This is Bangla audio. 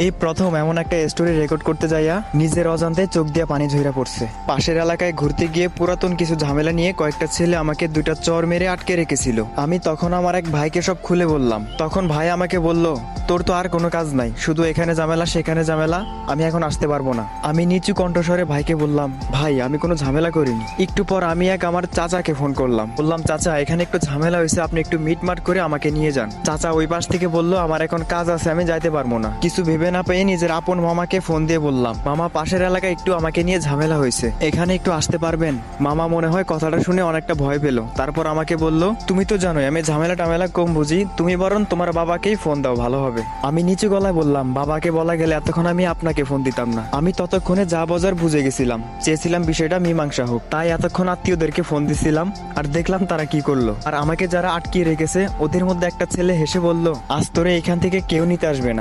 এই প্রথম এমন একটা স্টোরি রেকর্ড করতে যাইয়া নিজের অজান্তে চোখ দিয়ে পানি ঝইরা পড়ছে। পাশের এলাকায় ঘুরতে গিয়ে পুরাতন কিছু ঝামেলা নিয়ে কয়েকটা ছেলে আমাকে দুইটা চর মেরে আটকে রেখেছিল। আমি তখন আমার এক ভাইকে সব খুলে বললাম। তখন ভাই আমাকে বলল, তোর তো আর কোনো কাজ নাই, শুধু এখানে ঝামেলা সেখানে ঝামেলা, আমি এখন আসতে পারবো না। আমি নিচু কণ্ঠস্বরে ভাইকে বললাম, ভাই আমি কোনো ঝামেলা করিনি। একটু পর আমি আমার চাচাকে ফোন করলাম, বললাম চাচা এখানে একটু ঝামেলা হয়েছে, আপনি একটু মিটমাট করে আমাকে নিয়ে যান। চাচা ওই পাশ থেকে বলল, আমার এখন কাজ আছে, আমি যাইতে পারবো না। কিছু ভেবে না পেয়ে নিজের আপন মামাকে ফোন দিয়ে বললাম, মামা পাশের এলাকায় একটু আমাকে নিয়ে ঝামেলা হয়েছে, এখানে একটু আসতে পারবেন? মামা মনে হয় কথাটা শুনে অনেকটা ভয় পেল। তারপর আমাকে বলল, তুমি তো জানোই আমি ঝামেলা টামেলা কম বুঝি, তুমি বরং তোমার বাবাকেই ফোন দাও, ভালো হবে। আমি নিচু গলায় বললাম, বাবাকে বলা গেলে এতক্ষণ আমি আপনাকে ফোন দিতাম না। আমি ততক্ষণে যা বাজার বুঝে গেছিলাম, চেয়েছিলাম বিষয়টা মীমাংসা হোক, তাই এতক্ষণ আত্মীয়দেরকে ফোন দিছিলাম। আর দেখলাম তারা কি করলো। আর আমাকে যারা আটকিয়ে রেখেছে ওদের মধ্যে একটা ছেলে হেসে বলল, আজ তোরে এখান থেকে কেউ নিতে আসবে না।